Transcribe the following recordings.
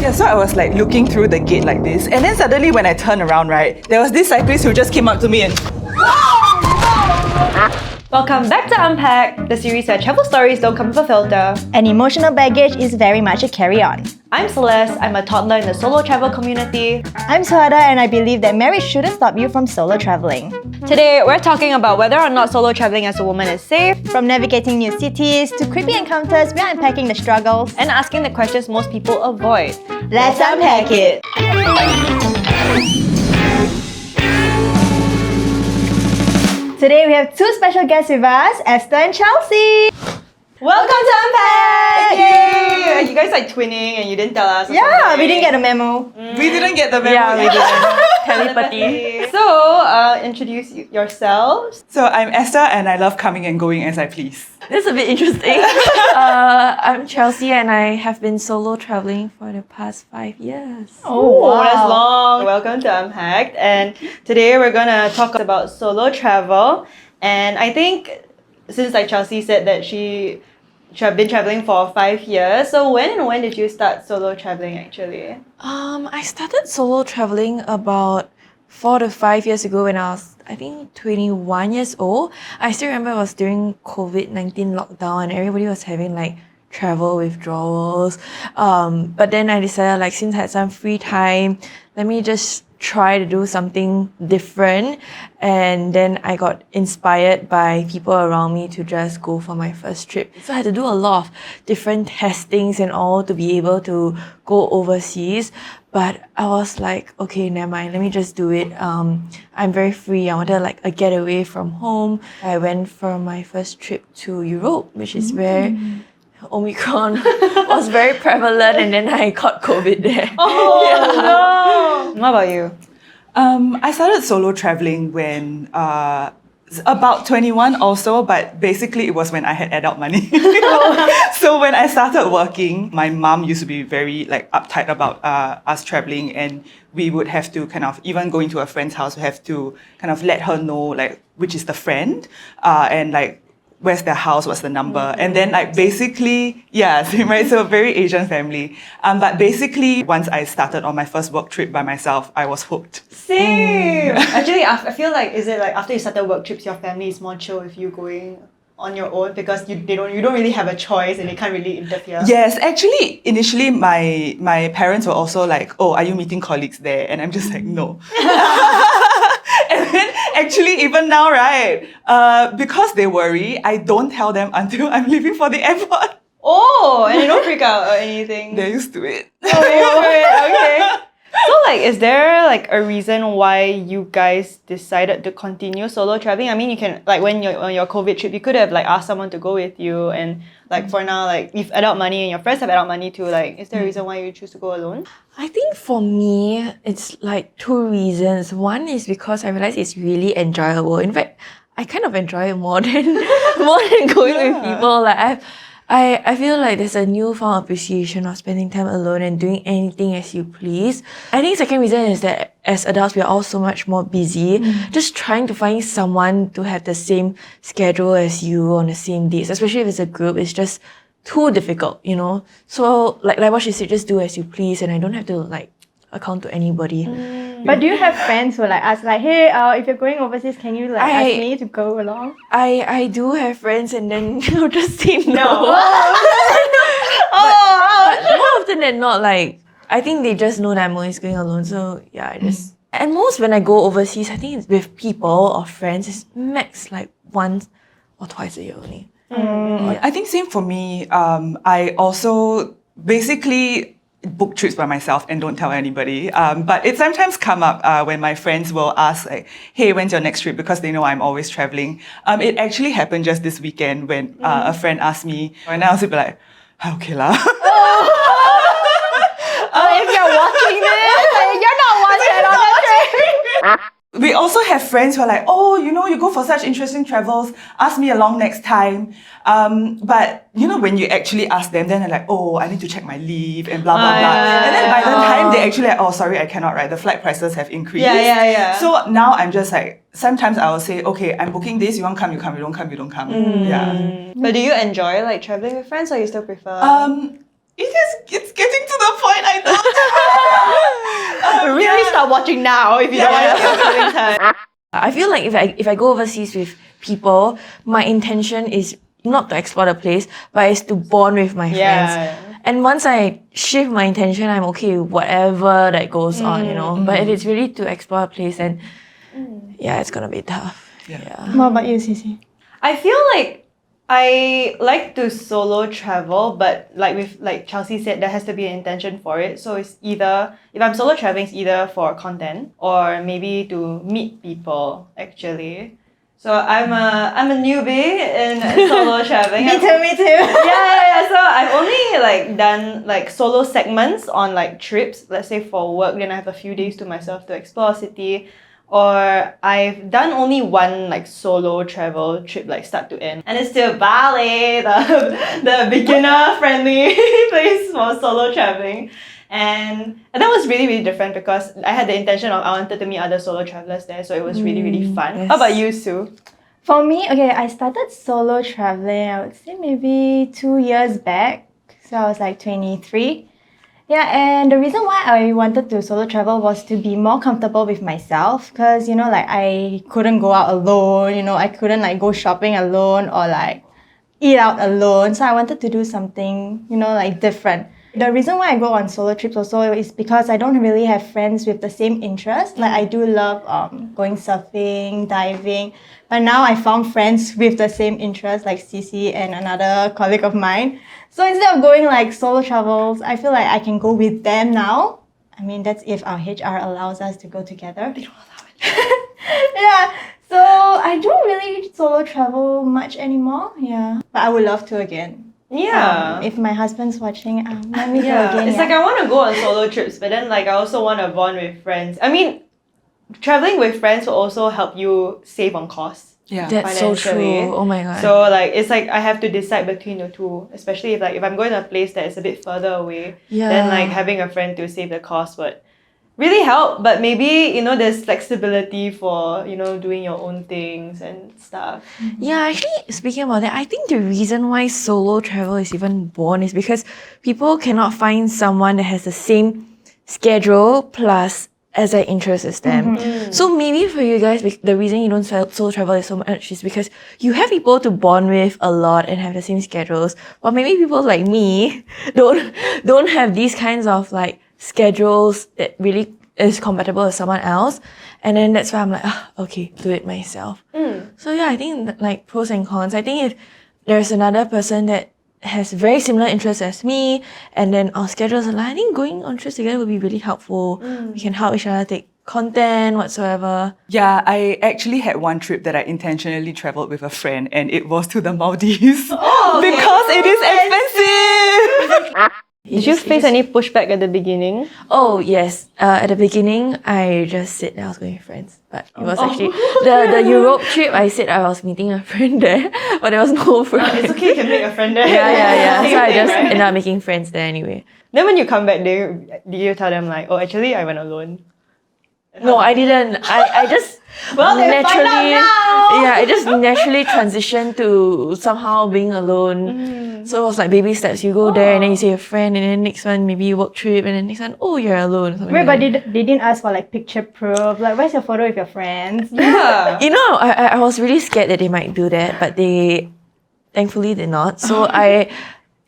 Yeah, so I was like looking through the gate like this, and then suddenly when I turned around, right, there was this cyclist who just came up to me and... Welcome back to Unpacked, the series where travel stories don't come with a filter. And emotional baggage is very much a carry-on. I'm Celeste, I'm a toddler in the solo travel community. I'm Suhada, and I believe that marriage shouldn't stop you from solo traveling. Today, we're talking about whether or not solo traveling as a woman is safe, From navigating new cities to creepy encounters, we're unpacking the struggles. and asking the questions most people avoid. Let's unpack it! Today we have two special guests with us, Esther and Chelsea. Welcome to Unpacked! Yay! Are you guys like twinning and you didn't tell us? Or Yeah, something? we didn't get a memo. We didn't get the memo. Yeah, we yet. didn't. Telepathy. So, introduce yourselves. So I'm Esther and I love coming and going as I please. This is a bit interesting. I'm Chelsea and I have been solo traveling for the past 5 years. Oh, that's long. Welcome to Unpacked. And today we're gonna talk about solo travel. And I think since like Chelsea said that she have been traveling for 5 years. So when did you start solo traveling actually? I started solo traveling about 4 to 5 years ago when I was, I think, 21 years old. I still remember it was during COVID-19 lockdown and everybody was having like travel withdrawals. But then I decided like since I had some free time, let me just try to do something different. And then I got inspired by people around me to just go for my first trip. So I had to do a lot of different testings and all to be able to go overseas. But I was like, okay, never mind, let me just do it. I'm very free. I wanted like a getaway from home. I went for my first trip to Europe, which is where Omicron was very prevalent, and then I caught COVID there. Oh no! What about you? I started solo traveling when about 21 also, but basically it was when I had adult money. So when I started working, my mom used to be very like uptight about us traveling, and we would have to kind of, even going to a friend's house, we have to kind of let her know like which is the friend and like where's their house, what's the number, and then like basically, yeah, same, right? So a very Asian family. But basically, once I started on my first work trip by myself, I was hooked. Same. Actually, I feel like is it like after you started work trips, your family is more chill with you going on your own because you don't really have a choice and they can't really interfere. Yes, actually, initially my parents were also like, "Oh, are you meeting colleagues there?" And I'm just like, "No." And then actually even now, right, because they worry, I don't tell them until I'm leaving for the airport. Oh, and you don't freak out or anything. They're used to it. Okay. So like, is there like a reason why you guys decided to continue solo traveling? I mean, you can like when you're on your COVID trip, you could have like asked someone to go with you, and like for now, like if adult money and your friends have adult money too, like is there a reason why you choose to go alone? I think for me, it's like two reasons. One is because I realized it's really enjoyable. In fact, I kind of enjoy it more than going with people. Like I feel like there's a newfound appreciation of spending time alone and doing anything as you please. I think second reason is that as adults, we are all so much more busy. Just trying to find someone to have the same schedule as you on the same dates, especially if it's a group, it's just too difficult, you know? So like what she said, just do as you please, and I don't have to like account to anybody. But do you have friends who like ask like, hey, if you're going overseas, can you like ask me to go along? I do have friends, and then they'll just say no. But more often than not, like I think they just know that I'm always going alone. So yeah, I just and most when I go overseas, I think it's with people or friends. It's max like once or twice a year only. I think same for me. I also basically book trips by myself and don't tell anybody. But it sometimes come up when my friends will ask like, hey, when's your next trip? Because they know I'm always traveling. It actually happened just this weekend when a friend asked me, and I was like, okay lah. If you're watching this, you're not watching on the trip. We also have friends who are like, oh, you know, you go for such interesting travels, ask me along next time. But, you know, when you actually ask them, then they're like, oh, I need to check my leave and blah, blah, blah. And then by the time they actually like, oh, sorry, I cannot, right? The flight prices have increased. Yeah. So now I'm just like, sometimes I will say, okay, I'm booking this, you want to come, you come, you don't come, you don't come. Yeah. But do you enjoy like traveling with friends or you still prefer? It's getting to the point I don't. stop watching now if you don't want to get your feelings hurt. I feel like if I go overseas with people, my intention is not to explore the place, but it's to bond with my friends. And once I shift my intention, I'm okay with whatever that goes on, you know. But if it's really to explore a place, then yeah, it's gonna be tough. Yeah. What about you, Cici? I feel like I like to solo travel, but like Chelsea said, there has to be an intention for it. So it's either, if I'm solo traveling, it's either for content or maybe to meet people actually. So I'm a newbie in solo traveling. Me too. Yeah. So I've only like done like solo segments on like trips, let's say for work, then I have a few days to myself to explore a city. Or I've done only one like solo travel trip, like start to end, and it's to Bali, the beginner friendly place for solo traveling, and that was really really different because I had the intention of I wanted to meet other solo travelers there, so it was really really fun. Yes. How about you, Sue? For me, okay, I started solo traveling, I would say maybe 2 years back. So I was like 23. Yeah, and the reason why I wanted to solo travel was to be more comfortable with myself because, you know, like I couldn't go out alone, you know, I couldn't like go shopping alone or like eat out alone. So I wanted to do something, you know, like different. The reason why I go on solo trips also is because I don't really have friends with the same interest. Like I do love going surfing, diving, but now I found friends with the same interest like Cici and another colleague of mine. So instead of going like solo travels, I feel like I can go with them now. I mean, that's if our HR allows us to go together. They don't allow it. Yeah, so I don't really solo travel much anymore. Yeah, but I would love to again. Yeah. If my husband's watching, let me go again. It's like I want to go on solo trips, but then like I also want to bond with friends. I mean, traveling with friends will also help you save on costs. Yeah. That's so financially. true. Oh my god. So like it's like I have to decide between the two, especially if I'm going to a place that is a bit further away. Then like having a friend to save the cost would really help. But maybe, you know, there's flexibility for, you know, doing your own things and stuff. Yeah, actually, speaking about that, I think the reason why solo travel is even born is because people cannot find someone that has the same schedule plus as their interest as them. So maybe for you guys, the reason you don't solo travel is so much is because you have people to bond with a lot and have the same schedules. But maybe people like me don't have these kinds of like schedules that really is compatible with someone else. And then that's why I'm like, okay, do it myself. So yeah, I think like pros and cons. I think if there's another person that has very similar interests as me and then our schedules align, I think going on trips together would be really helpful. We can help each other take content whatsoever. Yeah, I actually had one trip that I intentionally traveled with a friend and it was to the Maldives because it is expensive. Did you face any pushback at the beginning? Oh yes, at the beginning I just said that I was going with friends, but it was actually the Europe trip. I said I was meeting a friend there, but there was no friend. It's okay, you can make a friend there. Yeah. Same So I thing, just right? ended up making friends there anyway. Then when you come back, did you tell them like, oh, actually I went alone? No, I didn't. I just Well, they find out now. Yeah, I just naturally transitioned to somehow being alone. So it was like baby steps. You go there and then you see a friend, and then next one maybe work trip, and then next one, oh, you're alone. something Wait, like but that. they didn't ask for like picture proof. Like, where's your photo with your friends? Yeah. You know, I was really scared that they might do that, but they thankfully did not. So I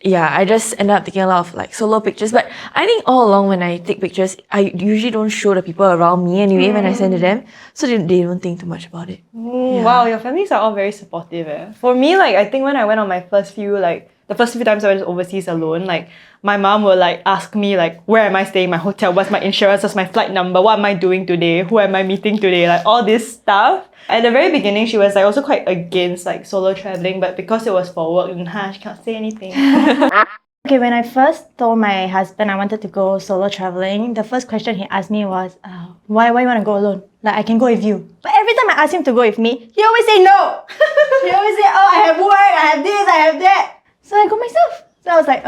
just ended up taking a lot of like solo pictures. But I think all along when I take pictures, I usually don't show the people around me anyway when I send to them. So they don't think too much about it. Wow, your families are all very supportive. For me, like I think when I went on my first few times I went overseas alone, like my mom would like ask me like, where am I staying, my hotel, what's my insurance, what's my flight number, what am I doing today, who am I meeting today, like all this stuff. At the very beginning, she was like also quite against like solo traveling, but because it was for work, she can't say anything. Okay, when I first told my husband I wanted to go solo traveling, the first question he asked me was, why you want to go alone? Like, I can go with you. But every time I ask him to go with me, he always say no. He always say, oh, I have work, I have this, I have that. So I go myself. So I was like,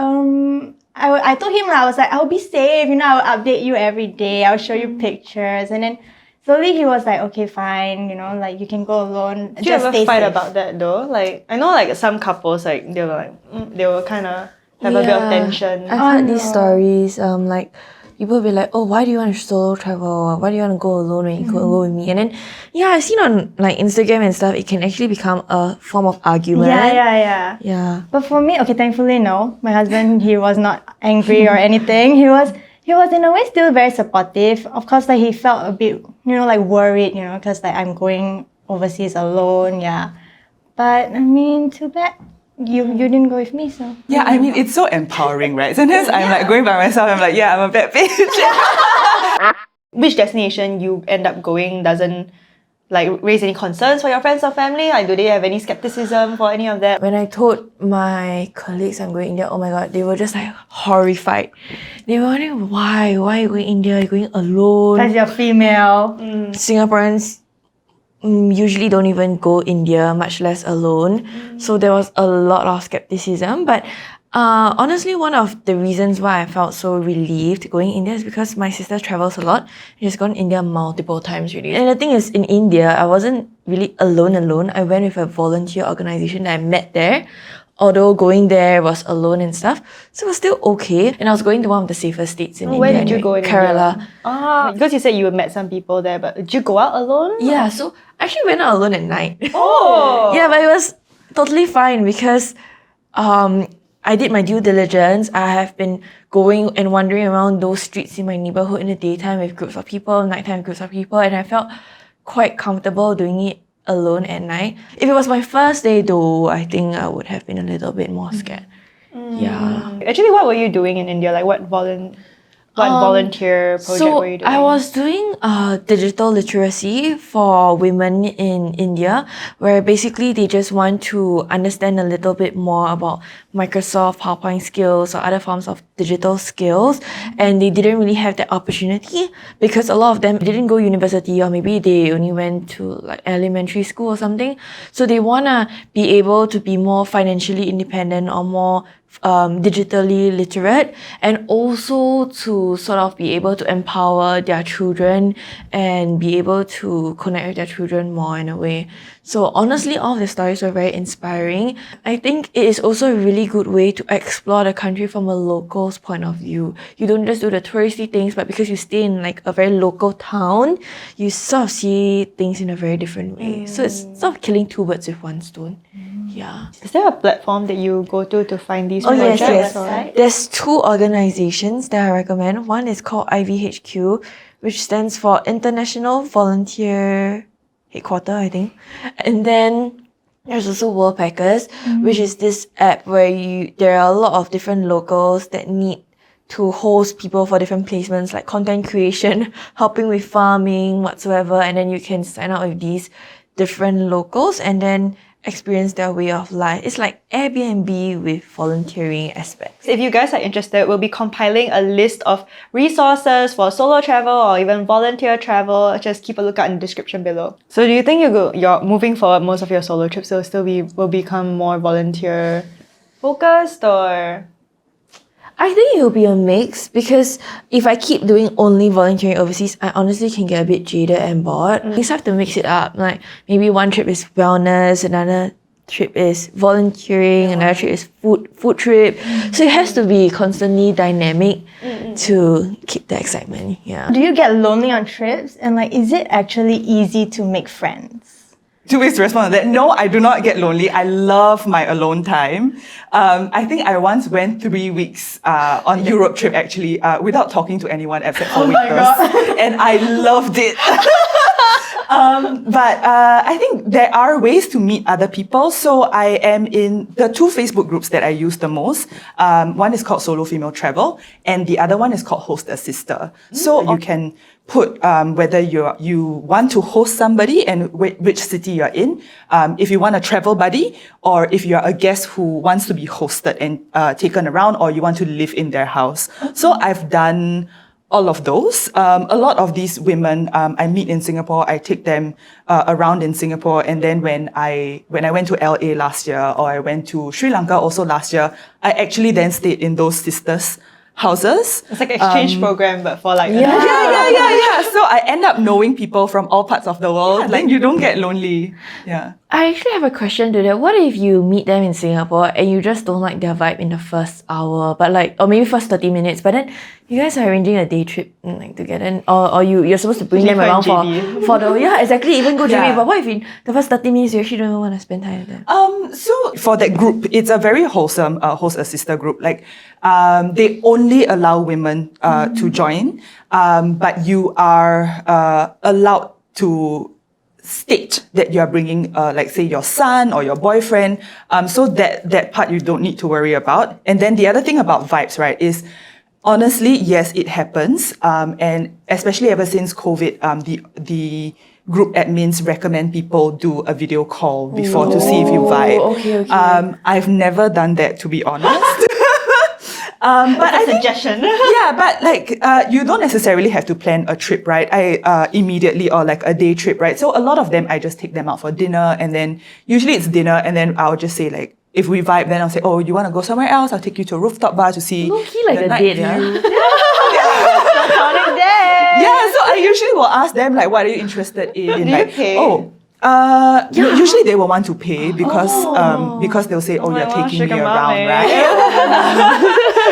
I told him, I was like, I'll be safe, I'll update you every day, I'll show you pictures. And then slowly he was like, okay, fine, like you can go alone. Did you ever fight about that though? Like, I know like some couples, like they were kind of have a bit of tension. I've heard these stories. Like people will be like, oh, why do you want to solo travel? Why do you want to go alone when you could go with me? And then, yeah, I've seen on like Instagram and stuff, it can actually become a form of argument. Yeah. Yeah. But for me, okay, thankfully, no. My husband, he was not angry or anything. He was in a way still very supportive. Of course, like he felt a bit, like worried, because like I'm going overseas alone. Yeah. But I mean, too bad you didn't go with me, so. Yeah, I mean, it's so empowering, right? Sometimes I'm like going by myself, I'm like, yeah, I'm a bad bitch. Which destination you end up going doesn't like raise any concerns for your friends or family? Like, do they have any skepticism for any of that? When I told my colleagues I'm going India, oh my god, they were just like horrified. They were wondering why are you going India? You're going alone. As you're female. Singaporeans usually don't even go India, much less alone. So there was a lot of skepticism. But honestly, one of the reasons why I felt so relieved going India is because my sister travels a lot. She's gone India multiple times really. And the thing is, in India, I wasn't really alone. I went with a volunteer organization that I met there. Although going there was alone and stuff, so it was still okay. And I was going to one of the safest states in India. Where did you go in Kerala. India? Because you said you met some people there, but did you go out alone? Yeah, so I actually went out alone at night. Oh! Yeah, but it was totally fine because I did my due diligence. I have been going and wandering around those streets in my neighborhood in the daytime with groups of people, nighttime with groups of people, and I felt quite comfortable doing it alone at night. If it was my first day though, I think I would have been a little bit more scared. Yeah. Actually, what were you doing in India? Like, what volunteer project were you doing? I was doing digital literacy for women in India, where basically they just want to understand a little bit more about Microsoft PowerPoint skills or other forms of digital skills, and they didn't really have that opportunity because a lot of them didn't go university, or maybe they only went to like elementary school or something. So they wanna be able to be more financially independent or more digitally literate, and also to sort of be able to empower their children and be able to connect with their children more in a way. So honestly, all of the stories were very inspiring. I think it is also a really good way to explore the country from a local's point of view. You don't just do the touristy things, but because you stay in like a very local town, you sort of see things in a very different way. So it's sort of killing two birds with one stone. Yeah. Is there a platform that you go to find these Oh projects? yes. Or- There's two organizations that I recommend. One is called IVHQ, which stands for International Volunteer Headquarter, I think. And then there's also Worldpackers, which is this app where there are a lot of different locals that need to host people for different placements like content creation, helping with farming, whatsoever. And then you can sign up with these different locals and then experience their way of life. It's like Airbnb with volunteering aspects. If you guys are interested, we'll be compiling a list of resources for solo travel or even volunteer travel. Just keep a lookout in the description below. So do you think you're moving forward, most of your solo trips will become more volunteer focused, or? I think it'll be a mix because if I keep doing only volunteering overseas, I honestly can get a bit jaded and bored. You just have to mix it up. Like maybe one trip is wellness, another trip is volunteering, another trip is food trip. So it has to be constantly dynamic to keep the excitement. Yeah. Do you get lonely on trips? And like, is it actually easy to make friends? Two ways to respond to that. No, I do not get lonely. I love my alone time. I think I once went 3 weeks on Europe trip actually without talking to anyone except for waiters, and I loved it. But I think there are ways to meet other people. So I am in the two Facebook groups that I use the most. One is called Solo Female Travel, and the other one is called Host a Sister. So you can put whether you want to host somebody and which city you're in, if you want a travel buddy, or if you're a guest who wants to be hosted and taken around, or you want to live in their house. So I've done all of those. A lot of these women I meet in Singapore, I take them around in Singapore, and then when I went to LA last year, or I went to Sri Lanka also last year, I actually then stayed in those sisters' houses. It's like an exchange program, but for like... Yeah. So I end up knowing people from all parts of the world. Then you don't get lonely. Yeah. I actually have a question to that. What if you meet them in Singapore and you just don't like their vibe in the first hour, but like, or maybe first 30 minutes, but then You guys are arranging a day trip like together, or you're supposed to bring them Leave her in around JB. for the exactly, even go JB. Yeah. But what if in the first 30 minutes you actually don't even want to spend time with them? So for that group, it's a very wholesome host-a-sister group. Like, they only allow women to join, but you are allowed to state that you are bringing, like say your son or your boyfriend. So that part you don't need to worry about. And then the other thing about vibes, right, is honestly, yes, it happens. And especially ever since COVID, the group admins recommend people do a video call before to see if you vibe. Okay. I've never done that, to be honest. But I think, Suggestion. yeah, but like you don't necessarily have to plan a trip, right? Immediately, or like a day trip, right? So a lot of them, I just take them out for dinner, and then usually it's dinner, and then I'll just say like, if we vibe, then I'll say, oh, you want to go somewhere else? I'll take you to a rooftop bar to see Low-key like the a night date, view. Platonic day. Yeah, so I usually will ask them like, what are you interested in? Do like, you pay? No, usually they will want to pay because they'll say, oh, my you're gosh, taking me sugar around, mommy. right?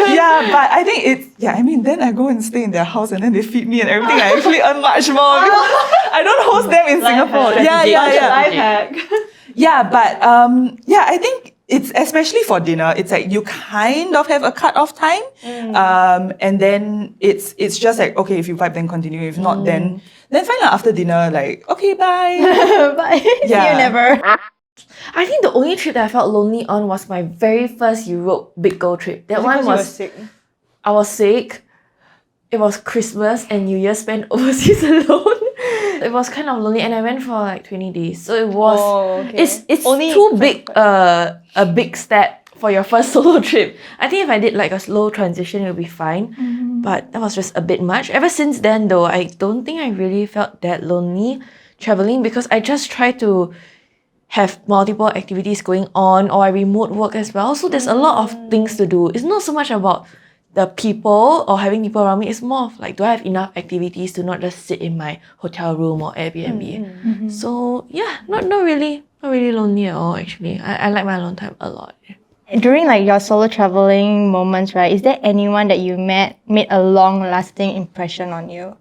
Yeah, but I think I mean, then I go and stay in their house and then they feed me and everything. I actually earn much more because I don't host them in Singapore. Life hack. Yeah, but I think it's especially for dinner. It's like you kind of have a cut off time, and then it's just like, okay, if you vibe, then continue. If not, then fine lah. After dinner, like, okay, bye. Bye. See Yeah. you never. I think the only trip that I felt lonely on was my very first Europe big girl trip. That one was sick. I was sick. It was Christmas and New Year spent overseas alone. It was kind of lonely, and I went for like 20 days. So it was it's Only too big a big step for your first solo trip. I think if I did like a slow transition, it would be fine. But that was just a bit much. Ever since then though, I don't think I really felt that lonely traveling because I just try to have multiple activities going on, or I remote work as well. So there's a lot of things to do. It's not so much about the people or having people around me. It's more of like, do I have enough activities to not just sit in my hotel room or Airbnb? So yeah, not really lonely at all actually. I like my alone time a lot. During like your solo traveling moments, right? Is there anyone that you met made a long lasting impression on you?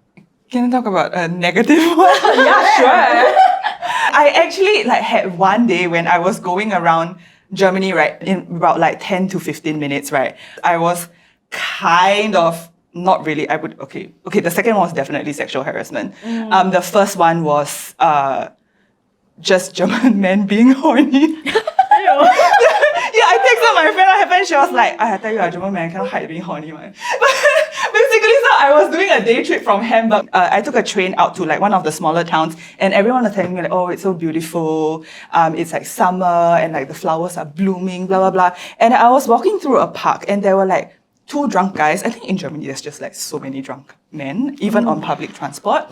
Can I talk about a negative one? Yeah, sure. I actually like had one day when I was going around Germany, right, in about like 10 to 15 minutes, right? I was kind of not really. Okay. The second one was definitely sexual harassment. The first one was just German men being horny. Yeah, I texted my friend what happened. She was like, I tell you, a German man cannot hide being horny, man. Basically, so I was doing a day trip from Hamburg. I took a train out to like one of the smaller towns, and everyone was telling me like, oh, it's so beautiful. It's like summer, and like the flowers are blooming, blah, blah, blah. And I was walking through a park, and there were like two drunk guys. I think in Germany, there's just like so many drunk men, even on public transport.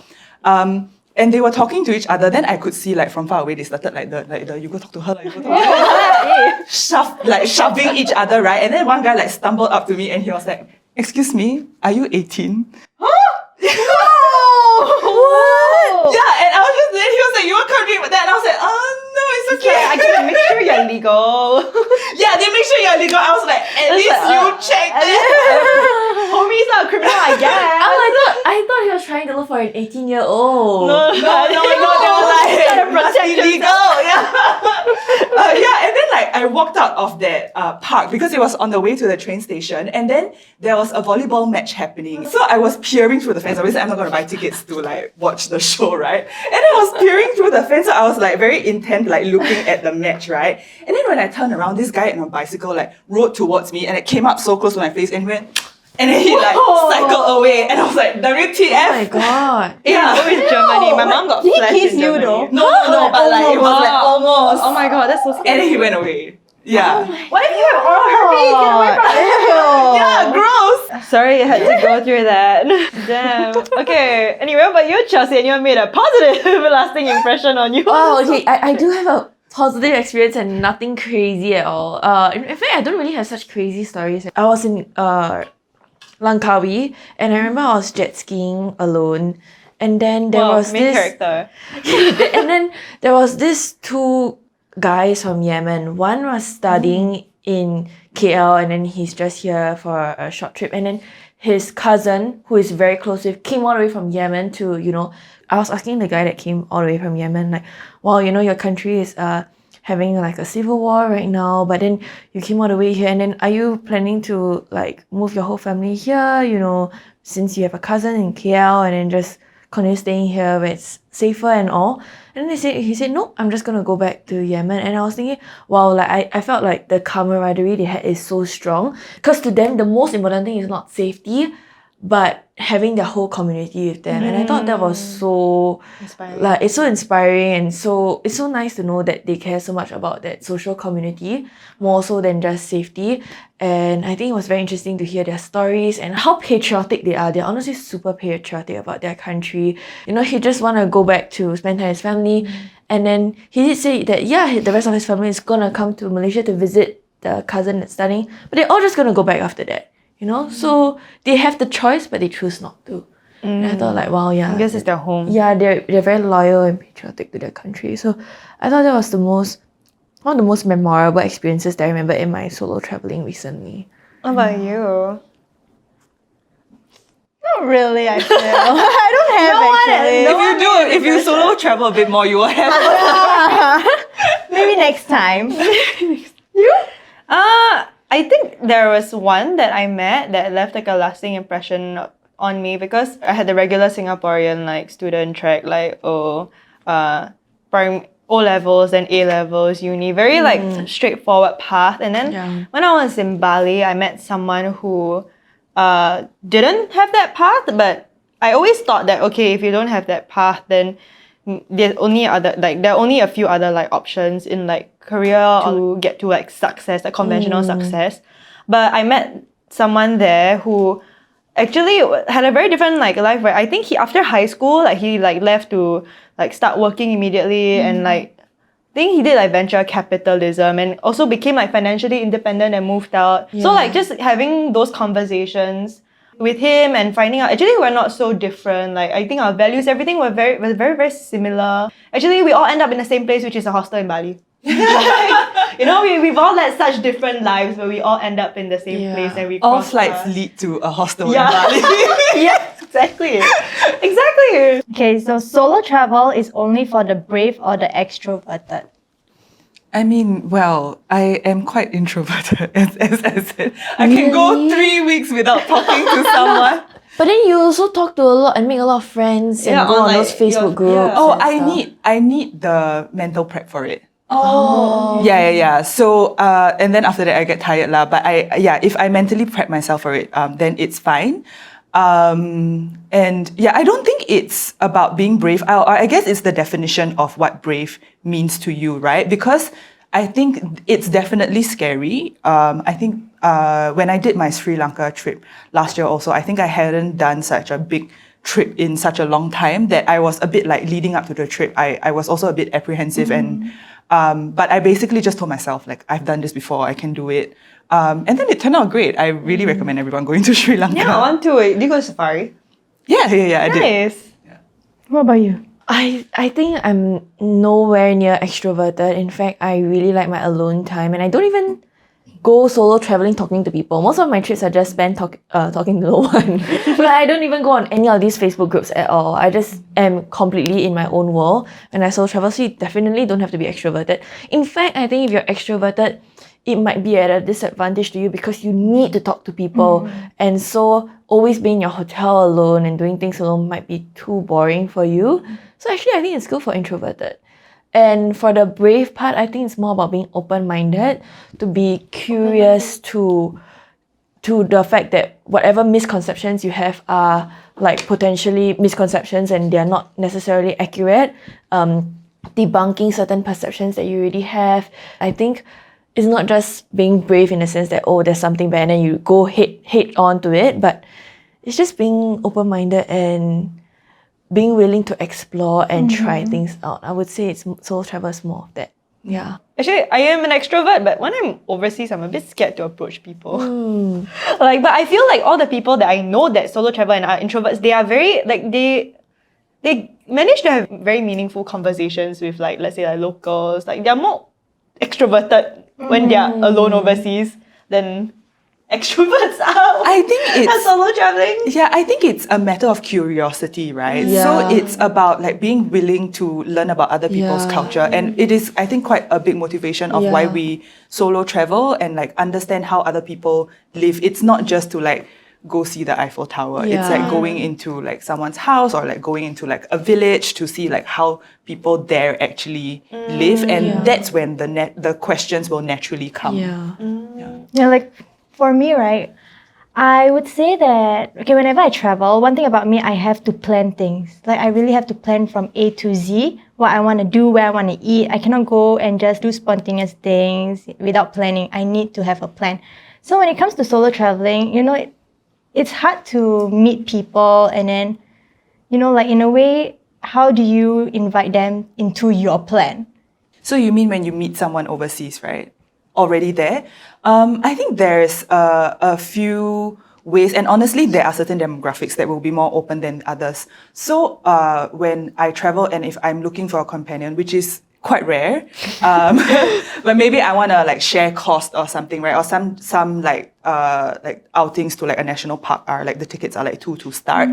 And they were talking to each other. Then I could see like from far away, they started like the you go talk to her, like, you go talk to her. Shoving each other, right? And then one guy like stumbled up to me and he was like, excuse me, are you 18? What? Yeah, and I was just then he was like, you want to come drink with that? And I was like, oh no, it's okay. I can make sure you're legal. Yeah, they make sure you're legal. I was like, at least like, you checked it. Homie's not a criminal, I guess. I thought he was trying to look for an 18-year-old. No, they were like, must be legal. Yeah, and then like I walked out of that park because it was on the way to the train station, and then there was a volleyball match happening. So I was peering through the fence. Obviously, I'm not going to buy tickets to like watch the show, right? And I was peering through the fence, so I was like very intent, like looking at the match, right? And then when I turned around, this guy on a bicycle like rode towards me, and it came up so close to my face and went. And then he like cycled away, and I was like, WTF? Oh my god. Yeah. Always Germany. My mom got Did he flashed kiss in you Germany. though? No, but like it was like almost. Oh my god, that's so scary. And then he went away. Yeah. What if you have oral herpes? Get away from it. Yeah, gross. Sorry, I had to go through that. Damn. Okay. Anyway, but you, Chelsea, and you made a positive, lasting impression on you. Oh, okay. I do have a positive experience and nothing crazy at all. In fact, I don't really have such crazy stories. I was in Langkawi, and I remember I was jet skiing alone, and then there was main this character. and then there was this two guys from Yemen. One was studying in KL, and then he's just here for a short trip, and then his cousin, who is very close with, came all the way from Yemen to, I was asking the guy that came all the way from Yemen, like, wow, your country is having like a civil war right now, but then you came all the way here, and then are you planning to like move your whole family here, since you have a cousin in KL, and then just continue staying here where it's safer and all? And then he said, no, I'm just gonna go back to Yemen. And I was thinking, wow, like I felt like the camaraderie they had is so strong. Because to them, the most important thing is not safety, but having their whole community with them. And I thought that was so Inspiring. like, it's so inspiring, and so it's so nice to know that they care so much about that social community, more so than just safety. And I think it was very interesting to hear their stories and how patriotic they are. They're honestly super patriotic about their country. He just want to go back to spend time with his family. And then he did say that, the rest of his family is gonna come to Malaysia to visit the cousin that's studying, but they're all just gonna go back after that. So they have the choice, but they choose not to. And I thought like, wow, I guess it's their home. yeah, they're very loyal and patriotic to their country. So I thought that was one of the most memorable experiences that I remember in my solo traveling recently. How about you? Not really, I feel. I don't have actually. If you solo travel a bit more, you will have. Maybe next time. I think there was one that I met that left like a lasting impression on me, because I had the regular Singaporean like student track, like O-levels and A-levels, uni, very like straightforward path. And then when I was in Bali, I met someone who didn't have that path, but I always thought that, okay, if you don't have that path, then there are only a few other like options in like career to get to like success, like conventional success. But I met someone there who actually had a very different like life, where I think he, after high school, like he like left to like start working immediately, and like I think he did like venture capitalism, and also became like financially independent and moved out. So like just having those conversations with him and finding out actually we're not so different. Like I think our values, everything was very similar. Actually, we all end up in the same place, which is a hostel in Bali. We've all led such different lives, but we all end up in the same place, and we All cross flights paths. lead to a hostel Yeah. in Bali. Yeah, exactly. Exactly. Okay, so solo travel is only for the brave or the extroverted. I mean, well, I am quite introverted, as I said. I can go 3 weeks without talking to someone. But then you also talk to a lot and make a lot of friends and Yeah, go on online, those Facebook groups. Oh, and I stuff. need the mental prep for it. Oh. Yeah. So, and then after that, I get tired lah. But if I mentally prep myself for it, then it's fine. And yeah, I don't think it's about being brave. I guess it's the definition of what brave means to you, right? Because I think it's definitely scary. I think when I did my Sri Lanka trip last year also, I think I hadn't done such a big trip in such a long time that I was a bit like leading up to the trip. I was also a bit apprehensive but I basically just told myself like, I've done this before, I can do it. And then it turned out great. I really recommend everyone going to Sri Lanka. Yeah, I want to. Did you go to safari? Yeah, I did. Nice. What about you? I think I'm nowhere near extroverted. In fact, I really like my alone time, and I don't even go solo traveling talking to people. Most of my trips are just spent talking to no one. But I don't even go on any of these Facebook groups at all. I just am completely in my own world when I solo travel. So you definitely don't have to be extroverted. In fact, I think if you're extroverted, it might be at a disadvantage to you because you need to talk to people. And so always being in your hotel alone and doing things alone might be too boring for you. So actually, I think it's good for introverted. And for the brave part, I think it's more about being open-minded, to be curious to the fact that whatever misconceptions you have are like potentially misconceptions and they're not necessarily accurate. Debunking certain perceptions that you already have. I think it's not just being brave in the sense that, oh, there's something bad and then you go head on to it, but it's just being open-minded and being willing to explore and try things out. I would say it's solo travel is more of that. Yeah. Actually, I am an extrovert, but when I'm overseas, I'm a bit scared to approach people. But I feel like all the people that I know that solo travel and are introverts, they are very they manage to have very meaningful conversations with like, let's say, like locals. Like they're more extroverted when they're alone overseas than extroverts out. I think it's solo traveling. Yeah, I think it's a matter of curiosity, right? Yeah. So it's about like being willing to learn about other people's Yeah. culture. And it is, I think, quite a big motivation of why Yeah. we solo travel and like understand how other people live. It's not just to like go see the Eiffel Tower. It's like Yeah. going into like someone's house or like going into like a village to see like how people there actually live. And that's when the questions will naturally come. Yeah. Yeah, like for me, right? I would say that, okay, whenever I travel, one thing about me, I have to plan things. Like, I really have to plan from A to Z, what I want to do, where I want to eat. I cannot go and just do spontaneous things without planning. I need to have a plan. So when it comes to solo traveling, it's hard to meet people and then, like in a way, how do you invite them into your plan? So you mean when you meet someone overseas, right? Already there? I think there's a few ways, and honestly, there are certain demographics that will be more open than others. So when I travel and if I'm looking for a companion, which is quite rare, but maybe I want to like share cost or something, right? Or some like outings to like a national park are like the tickets are like $2 to start.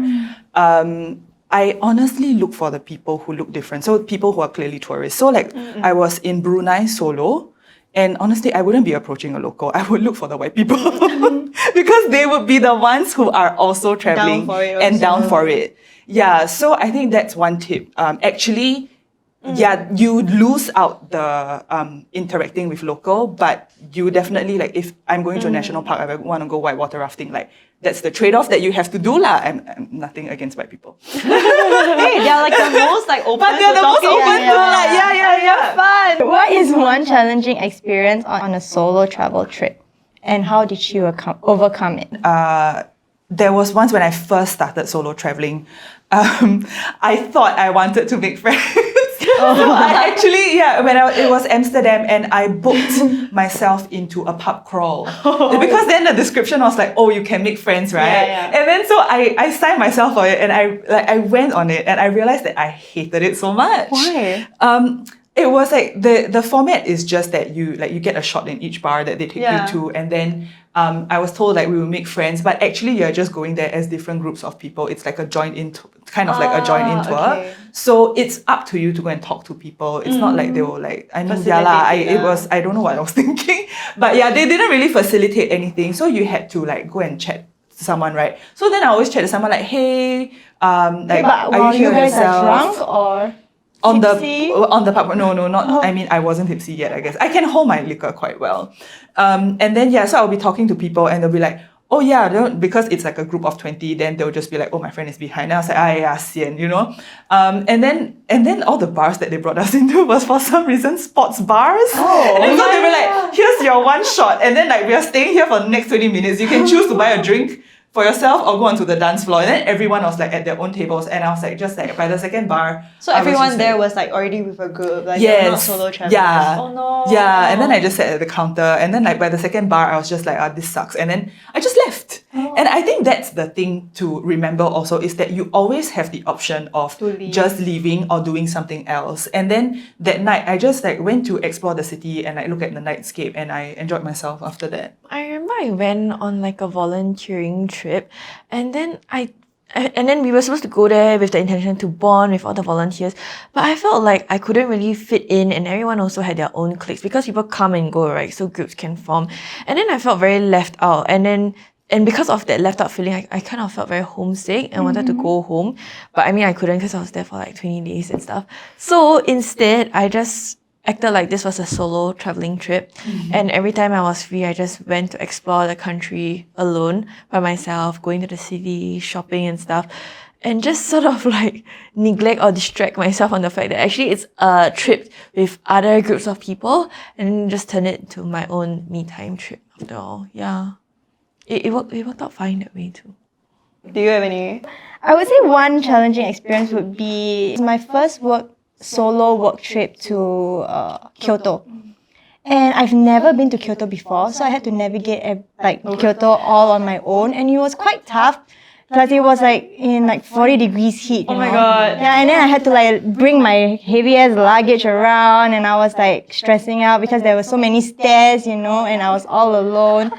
I honestly look for the people who look different. So people who are clearly tourists. So like I was in Brunei solo. And honestly, I wouldn't be approaching a local. I would look for the white people because they would be the ones who are also traveling down for it. Yeah, so I think that's one tip. You lose out the interacting with local, but you definitely like if I'm going to a national park, I want to go whitewater rafting. Like that's the trade-off that you have to do lah. I'm nothing against white people. Hey, they're like the most like open. But they're the most open to like yeah. Fun. What is one challenging experience on a solo travel trip? And how did you overcome it? There was once when I first started solo traveling, I thought I wanted to make friends. So I actually, when it was Amsterdam and I booked myself into a pub crawl. Because then the description was like, oh, you can make friends, right? Yeah. And then so I signed myself for it and I went on it and I realized that I hated it so much. Why? It was like the format is just that you get a shot in each bar that they take you to, and then I was told like we will make friends, but actually you're just going there as different groups of people. It's like a join-in, kind of like a join-in tour. Okay. So it's up to you to go and talk to people. It's not like they will like, I mean, I don't know what I was thinking, but yeah, they didn't really facilitate anything. So you had to like go and chat to someone, right? So then I always chat to someone like, hey, like, But are while you you here guys are yourself? drunk or On the pub, no, not. Oh. I mean, I wasn't tipsy yet. I guess I can hold my liquor quite well. And then so I'll be talking to people, and they'll be like, "Oh yeah," because it's like a group of 20. Then they'll just be like, "Oh, my friend is behind." And I was like, "Ah yeah, sian," you know. And then all the bars that they brought us into was for some reason sports bars. Oh, and so they were like, "Here's your one shot," and then like we are staying here for the next 20 minutes. You can choose to buy a drink for yourself or go onto the dance floor. And then everyone was like at their own tables, and I was like just like by the second bar. So I was everyone just, there like, was like already with a group, like they're not solo travelers. Yeah. Oh no. Yeah. And then I just sat at the counter, and then like by the second bar, I was just like, this sucks. And then I just left. And I think that's the thing to remember also is that you always have the option of To leave. just leaving or doing something else. And then that night, I just like went to explore the city and like look at the nightscape, and I enjoyed myself after that. I remember I went on like a volunteering trip, and then and then we were supposed to go there with the intention to bond with all the volunteers, but I felt like I couldn't really fit in, and everyone also had their own cliques because people come and go, right? So groups can form, and then I felt very left out, and because of that left out feeling, I kind of felt very homesick and wanted to go home, but I mean I couldn't because I was there for like 20 days and stuff. So instead, I just acted like this was a solo traveling trip, and every time I was free, I just went to explore the country alone by myself, going to the city, shopping and stuff, and just sort of like neglect or distract myself on the fact that actually it's a trip with other groups of people, and just turn it into my own me time trip after all. Yeah, it worked out fine that way too. Do you have any? I would say one challenging experience would be my first solo work trip to Kyoto. And I've never been to Kyoto before, so I had to navigate Kyoto all on my own, and it was quite tough. Plus it was like in like 40 degrees heat. Oh my god. Yeah, and then I had to like bring my heavy ass luggage around, and I was like stressing out because there were so many stairs, and I was all alone.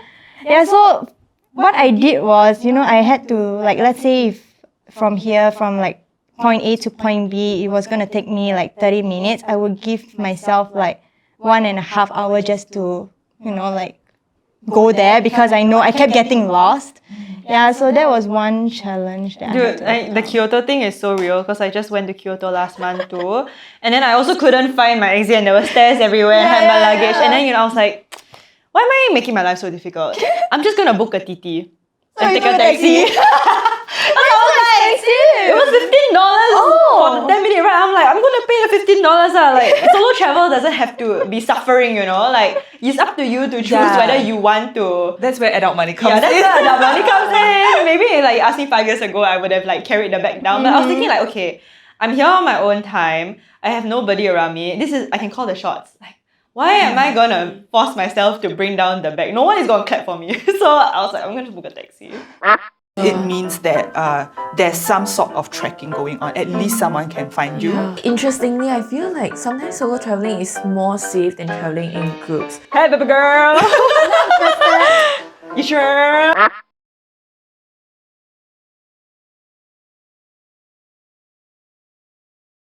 Yeah, so what I did was, I had to, like, let's say if from here, from like point A to point B, it was going to take me like 30 minutes, I would give myself like 1.5 hours just to, like go there, because I know I kept getting lost. Yeah, so that was one challenge that I had Dude, to the overcome. Kyoto thing is so real because I just went to Kyoto last month too. And then I also couldn't find my exit and there were stairs everywhere, I had my luggage. And then, I was like, why am I making my life so difficult? I'm just gonna book a TT and take a taxi. It was $15 for the 10-minute ride. I'm like, I'm gonna pay the $15. Like, solo travel doesn't have to be suffering, Like, it's up to you to choose whether you want to. That's where adult money comes Yeah, that's in. where adult money comes in. Maybe like asked me 5 years ago, I would have like carried the bag down. But I was thinking like, okay, I'm here on my own time. I have nobody around me. I can call the shots. Like, why am I gonna force myself to bring down the bag? No one is gonna clap for me. So I was like, I'm gonna book a taxi. It means that there's some sort of tracking going on. At least someone can find you. Interestingly, I feel like sometimes solo traveling is more safe than traveling in groups. Hey, baby girl. You sure?